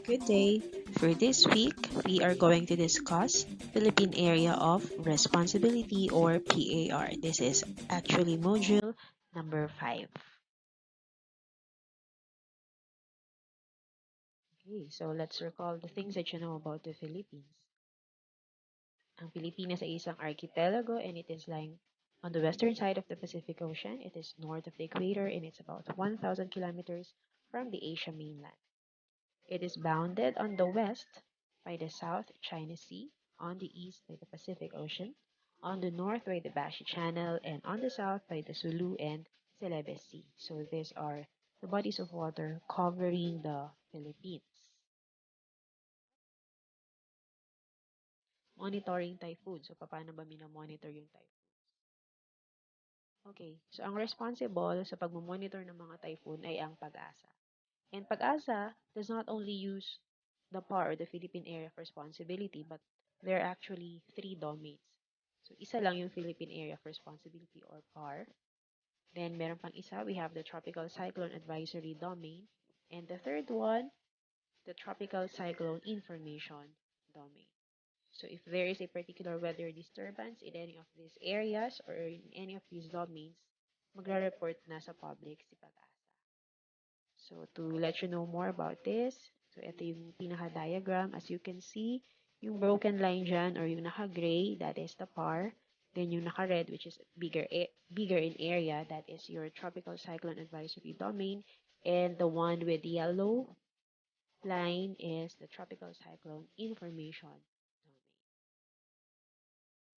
Good day. For this week, we are going to discuss Philippine Area of Responsibility or PAR. This is actually module number 5. Okay, so let's recall the things that you know about the Philippines. Ang Pilipinas ay isang archipelago and it is lying on the western side of the Pacific Ocean. It is north of the equator and it's about 1,000 kilometers from the Asia mainland. It is bounded on the west by the South China Sea, on the east by the Pacific Ocean, on the north by the Bashi Channel, and on the south by the Sulu and Celebes Sea. So these are the bodies of water covering the Philippines. Monitoring typhoon. So paano ba minomonitor yung typhoon? Okay, so ang responsible sa pagmamonitor ng mga typhoon ay ang PAGASA. And PAGASA does not only use the PAR or the Philippine Area of Responsibility, but there are actually 3 domains. So, isa lang yung Philippine Area of Responsibility or PAR. Then, meron pang isa, we have the Tropical Cyclone Advisory Domain. And the third one, the Tropical Cyclone Information Domain. So, if there is a particular weather disturbance in any of these areas or in any of these domains, magre-report na sa public si PAGASA. So, to let you know more about this, so ito yung pinaka-diagram. As you can see, yung broken line dyan or yung naka-gray, that is the PAR. Then yung naka-red, which is bigger in area, that is your Tropical Cyclone Advisory Domain. And the one with yellow line is the Tropical Cyclone Information Domain.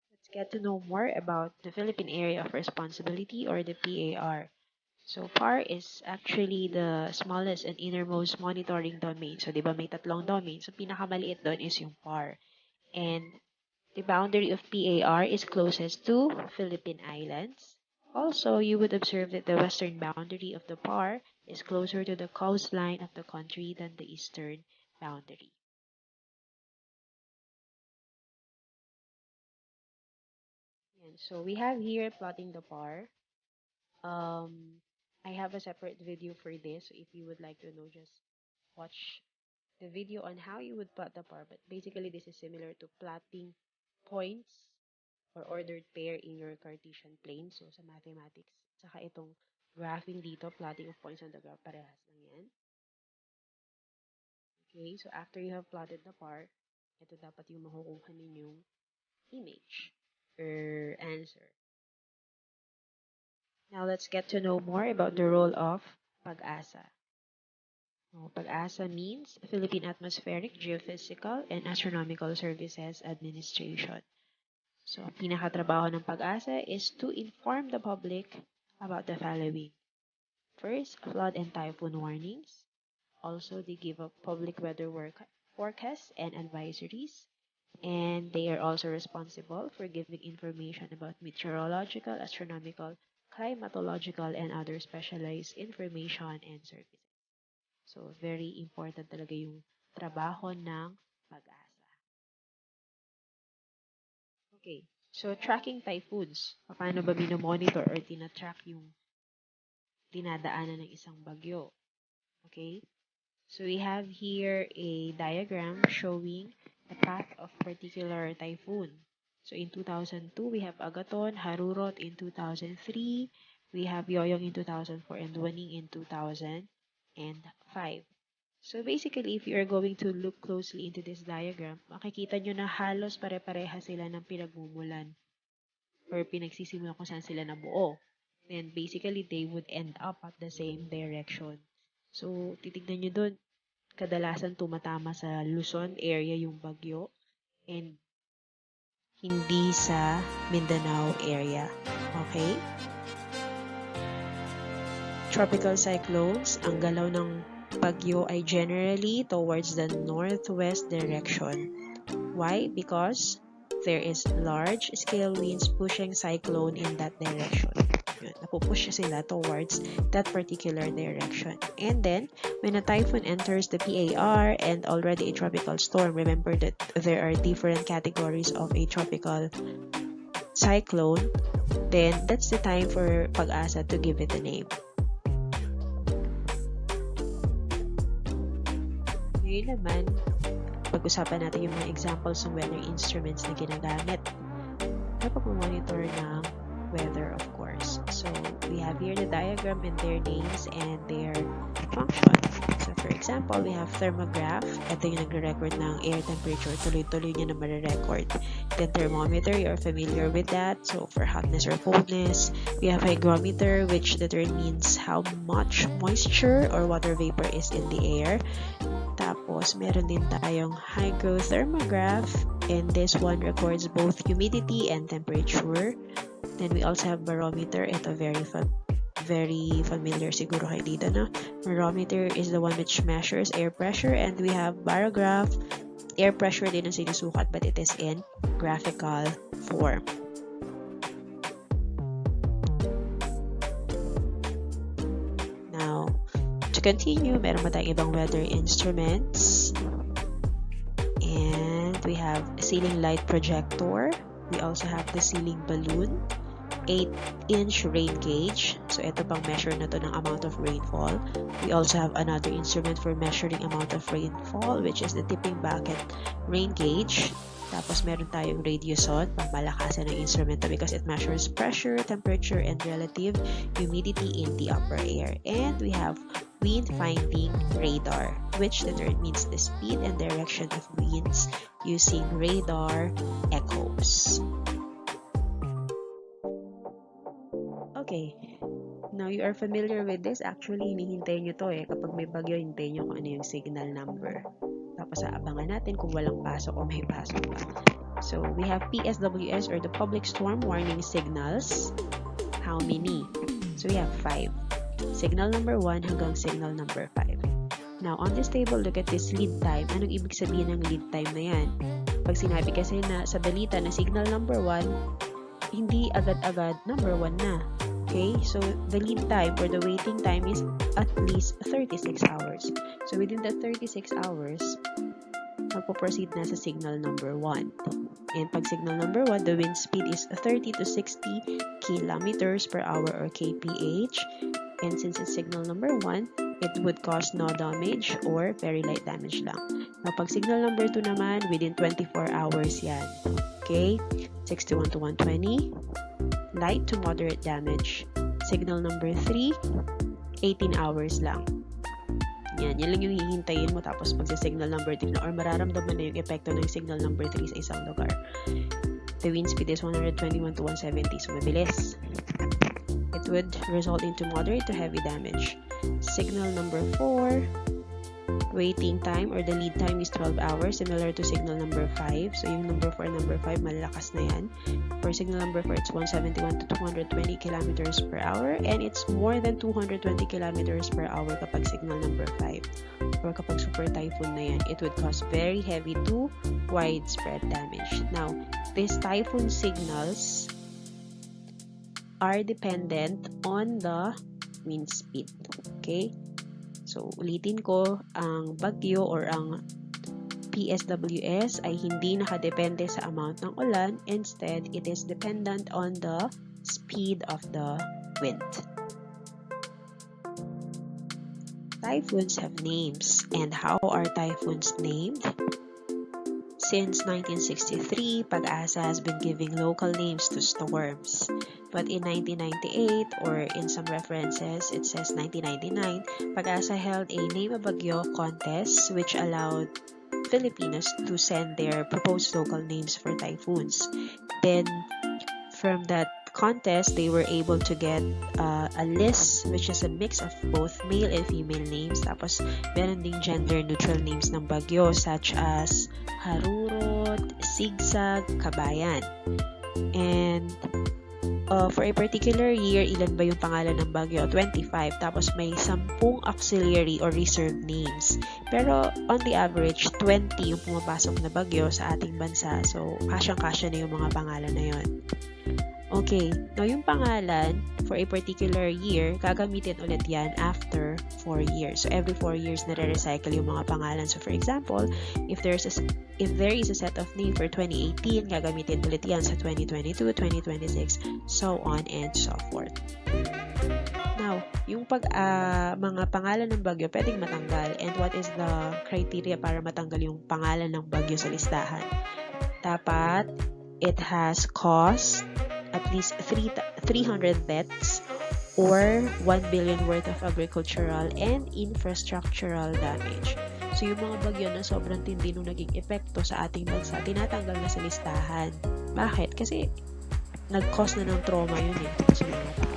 Let's get to know more about the Philippine Area of Responsibility or the PAR. So, PAR is actually the smallest and innermost monitoring domain. So, di ba may tatlong domain? So, pinakamaliit doon is yung PAR. And the boundary of PAR is closest to Philippine Islands. Also, you would observe that the western boundary of the PAR is closer to the coastline of the country than the eastern boundary. And so, we have here plotting the PAR. I have a separate video for this. So, if you would like to know, just watch the video on how you would plot the PAR. But basically, this is similar to plotting points or ordered pair in your Cartesian plane. So, sa mathematics. Saka itong graphing dito, plotting of points on the graph, parehas lang yan. Okay, so after you have plotted the PAR, ito dapat yung makukuha ninyong image or answer. Now, let's get to know more about the role of PAGASA. PAGASA means Philippine Atmospheric, Geophysical, and Astronomical Services Administration. So, ang pinakatrabaho ng PAGASA is to inform the public about the following. First, flood and typhoon warnings. Also, they give a public weather forecasts and advisories. And they are also responsible for giving information about meteorological, astronomical, climatological, and other specialized information and services. So, very important talaga yung trabaho ng PAGASA. Okay. So, tracking typhoons. Paano ba minomonitor or tinatrack yung dinadaanan ng isang bagyo? Okay. So, we have here a diagram showing the path of particular typhoon. So, in 2002, we have Agaton, Harurot in 2003, we have Yoyong in 2004, and Waning in 2005. So, basically, if you are going to look closely into this diagram, makikita nyo na halos pare-pareha sila ng pinagmumulan or pinagsisimulan kung saan sila nabuo. And basically, they would end up at the same direction. So, titignan nyo doon, kadalasan tumatama sa Luzon area yung bagyo and hindi sa Mindanao area. Okay? Tropical cyclones, ang galaw ng bagyo ay generally towards the northwest direction. Why? Because there is large-scale winds pushing cyclone in that direction. Yun, napupush sila towards that particular direction. And then, when a typhoon enters the PAR and already a tropical storm, remember that there are different categories of a tropical cyclone, then that's the time for PAGASA to give it a name. Ngayon naman, pag-usapan natin yung mga examples ng weather instruments na ginagamit na pag-monitor ng weather, of course. So, we have here the diagram and their names and their function. So, for example, we have thermograph. Ito yung nagre-record ng air temperature. Tuloy-tuloy niya na marirecord. Then, thermometer, you're familiar with that. So, for hotness or coldness. We have hygrometer, which determines how much moisture or water vapor is in the air. Tapos, meron din tayong hygrothermograph, and this one records both humidity and temperature. Then, we also have barometer. Ito, very familiar siguro kayo dito, no? Barometer is the one which measures air pressure, and we have barograph. Air pressure din ang sinusukat, but it is in graphical form. Now, to continue, meron pa tayong ibang weather instruments. And we have a ceiling light projector. We also have the ceiling balloon. 8-inch rain gauge. So, ito pang measure na to ng amount of rainfall. We also have another instrument for measuring amount of rainfall, which is the tipping bucket rain gauge. Tapos, meron tayong radioson, pang malakasan ng instrumento because it measures pressure, temperature, and relative humidity in the upper air. And we have wind finding radar, which determines the speed and direction of winds using radar echoes. Okay, now you are familiar with this. Actually, hinihintay nyo to kapag may bagyo, hintayin nyo kung ano yung signal number. Tapos aabangan natin kung walang pasok o may pasok pa. So, we have PSWS or the Public Storm Warning Signals. How many? So, we have 5. Signal number 1 hanggang signal number 5. Now, on this table, look at this lead time. Anong ibig sabihin ng lead time na yan? Pag sinabi kasi na sa balita na signal number 1, hindi agad-agad number 1 na. Okay, so the lead time or the waiting time is at least 36 hours. So within the 36 hours, magpo-proceed na sa signal number 1. And pag signal number 1, the wind speed is 30 to 60 kilometers per hour or kph. And since it's signal number 1, it would cause no damage or very light damage lang. Now, pag signal number 2 naman, within 24 hours yan. Okay, 61 to 120. Light to moderate damage. Signal number 3, 18 hours lang. Yan lang yung hihintayin mo tapos magsa-signal number 3 na or mararamdaman na yung epekto ng signal number 3 sa isang lugar. The wind speed is 121 to 170, so mabilis. It would result into moderate to heavy damage. Signal number 4, waiting time or the lead time is 12 hours, similar to signal number 5. So, yung number 4 and number 5, malakas na yan. For signal number 4, it's 171 to 220 kilometers per hour, and it's more than 220 kilometers per hour kapag signal number 5. Or kapag super typhoon na yan, it would cause very heavy to widespread damage. Now, these typhoon signals are dependent on the wind speed. Okay? So, ulitin ko, ang bagyo or ang PSWS ay hindi nakadepende sa amount ng ulan. Instead, it is dependent on the speed of the wind. Typhoons have names. And how are typhoons named? Since 1963, PAGASA has been giving local names to storms. But in 1998, or in some references, it says 1999, PAGASA held a Name a Bagyo contest which allowed Filipinos to send their proposed local names for typhoons. Then, from that contest, they were able to get a list which is a mix of both male and female names. Tapos, meron ding gender-neutral names ng bagyo such as Harurot, Sigsag, Kabayan. And for a particular year, ilan ba yung pangalan ng bagyo? 25. Tapos may 10 auxiliary or reserve names. Pero on the average, 20 yung pumapasok na bagyo sa ating bansa. So, kasyang-kasya na yung mga pangalan na yon. Okay, now yung pangalan for a particular year, gagamitin ulit yan after 4 years. So, every 4 years nare-recycle yung mga pangalan. So, for example, if there is a set of name for 2018, gagamitin ulit yan sa 2022, 2026, so on and so forth. Now, Now, yung mga pangalan ng bagyo pwedeng matanggal. And what is the criteria para matanggal yung pangalan ng bagyo sa listahan? Dapat it has caused at least 300 deaths or 1 billion worth of agricultural and infrastructural damage. So, yung mga bagyo na sobrang tindi nung naging epekto sa ating bansa, tinatanggal na sa listahan. Bakit? Kasi nag-cause na ng trauma yun sa mga tao.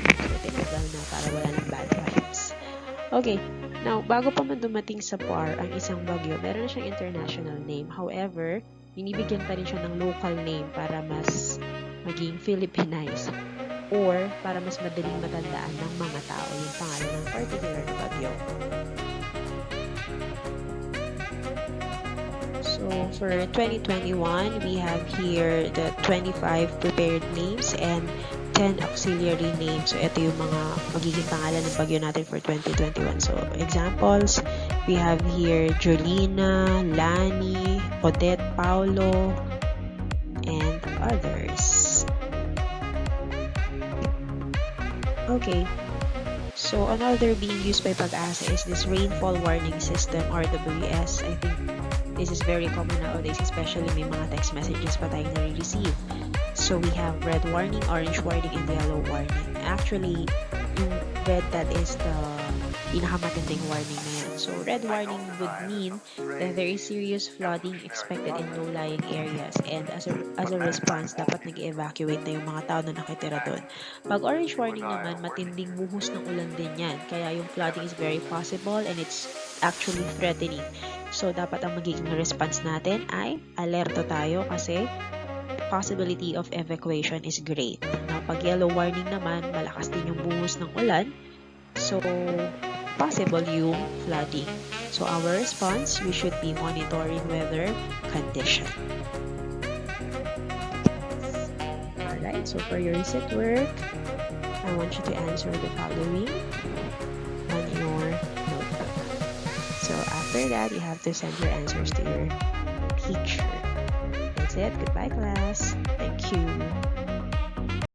So, tinatanggal na para wala ng bad vibes. Okay, now, bago pa man dumating sa PAR ang isang bagyo, meron na siyang international name. However, binibigyan pa rin siya ng local name para mas maging Philippinized or para mas madaling matandaan ng mga tao yung pangalan ng particular na bagyo. So, for 2021, we have here the 25 prepared names and 10 auxiliary names. So, ito yung mga magiging pangalan ng bagyo natin for 2021. So, examples, we have here Jolina, Lani, Odette, Paulo, and others. Okay, so another being used by PAGASA is this Rainfall Warning System, RWS. I think this is very common nowadays, especially may mga text messages pa tayong nare-receive. So we have red warning, orange warning, and yellow warning. Actually, yung red, that is the pinakamatinding warning na yan. So red warning would mean that there is serious flooding expected in low-lying areas, and as a response, dapat nag-evacuate na yung mga tao na nakitira doon. Pag orange warning naman, matinding buhos ng ulan din yan. Kaya yung flooding is very possible and it's actually threatening. So dapat ang magiging response natin ay alerto tayo kasi possibility of evacuation is great. Now, pag yellow warning naman, malakas din yung buhos ng ulan. So, possible yung flooding. So, our response, we should be monitoring weather condition. Alright, so for your recit work, I want you to answer the following on your notebook. So, after that, you have to send your answers to your teacher. That's it. Goodbye, class. Thank you.